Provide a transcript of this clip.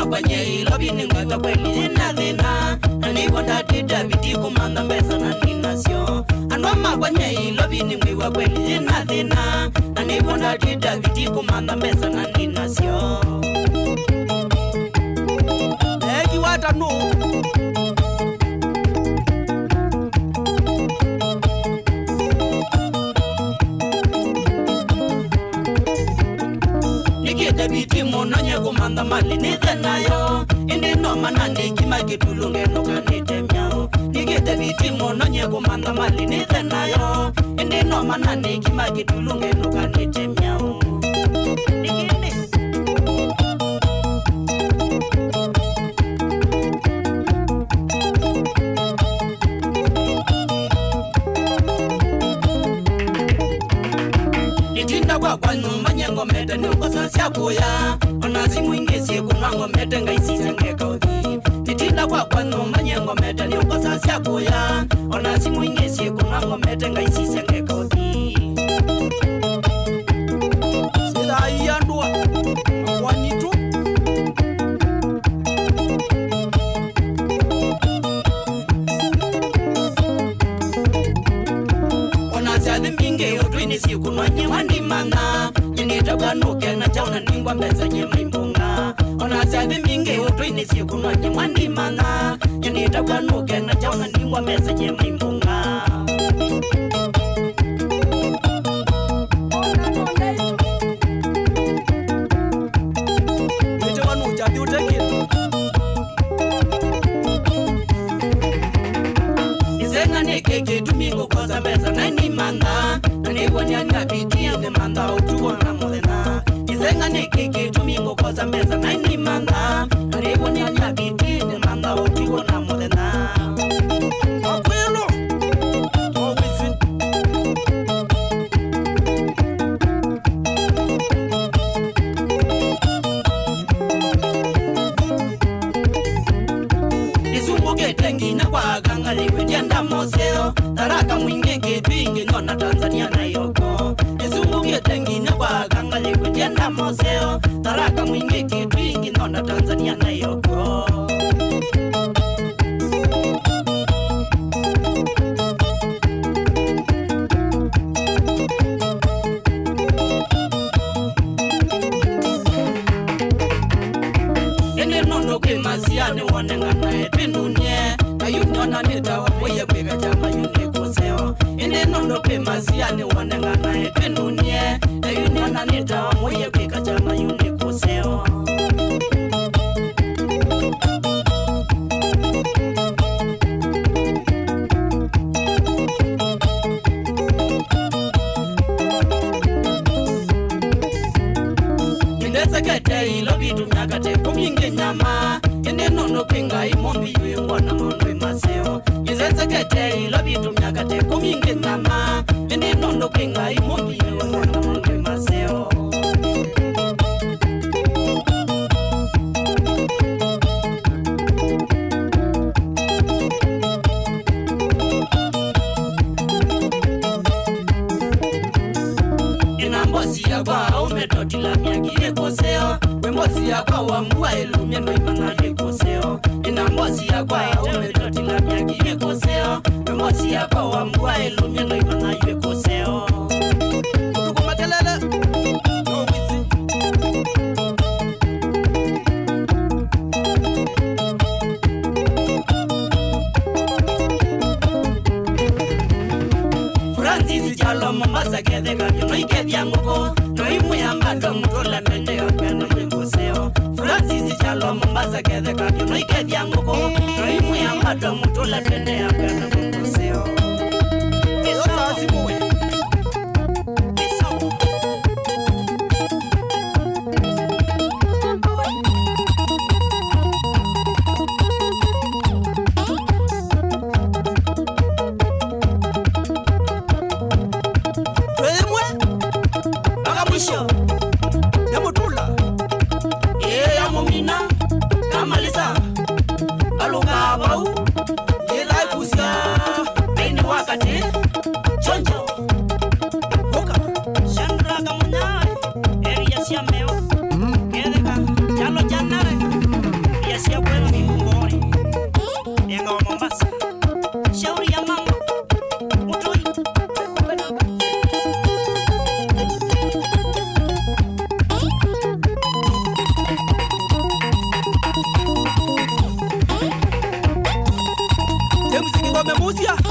Kwenye lobini ngweta kweli nadhina Naniwanda tita biti kumanda mbesa na ninasyo Anwama kwenye lobini ngwiwa kweli nadhina Naniwanda tita biti kumanda mbesa na ninasyo Eki watanu Nikita biti mononye kumanda mali nitenayo Indi no manani kima kitulunge nuka nitemyao Nikita biti mononye kumanda mali nitenayo Indi no manani kima kitulunge nuka nitemyao Nikini Nitinda kwa nyumba nyengo mete nukosa siakuya Onazi mwingi siku nango mete ngaisise ngekauthi Nitinda kwa nyumba nyengo mete nukosa siakuya Onazi mwingi siku nango mete ngaisise ngekauthi Sida iyandua Wanitu Onazi adhimbinge yotwini siku nwenye wandimana Nyenita nuke na chauna ningwa mbeza nye maimbunga Onazi adhimbinge yotwini siku nwenye wandimana Nyenita nuke na chauna ningwa mbeza nye maimbunga Keke tumingo koza mbeza na ni manda Nani wanyanya biti ane manda utuo na mulena Izenga ne keke tumingo koza mbeza na ni manda Nani wanyanya biti ane manda utuo na mulena Akwelo Owisi Isumbuke tengi na kwa gangali Ndienda moseo Taraka mwingi kitwingi Ngona Tanzania na yoko Isumbuke tengi na kwa gangali Ndienda moseo Taraka mwingi kitwingi Ngona Tanzania na yoko Ene nono kimasiane wanengana epinunie Ayunyona nitawa mwenye kweka chama yune koseo Ine nono pemasiane wanengana epinunie Ayunyona nitawa mwenye kweka chama yune koseo Sekete ilo bitu miakate kumingi nyama Ine nono pinga imombi yue ngwana mondwe maseo Ize sekete ilo bitu miakate kumingi nyama Ine nono pinga imombi yue ngwana mondwe maseo Inambosi ya kwa umetotila miakire koseo Wembosi ya kwa wamua elumia no imana ye koseo Inambosi ya kwa umetotila miakire koseo Wembosi ya kwa wamua elumia no imana ye koseo Tuko makelele Owisi Francis Jalo Mombasa kede kabyo no ikedi angoko No imu ya mbado mutola nende ya peno yekoseo Francis Jalo Mombasa kede kabyo no ikedi angoko No imu ya mbado mutola nende ya peno yekoseo Yosa asimuwe Yamutula Yamumina Kamalisa Busia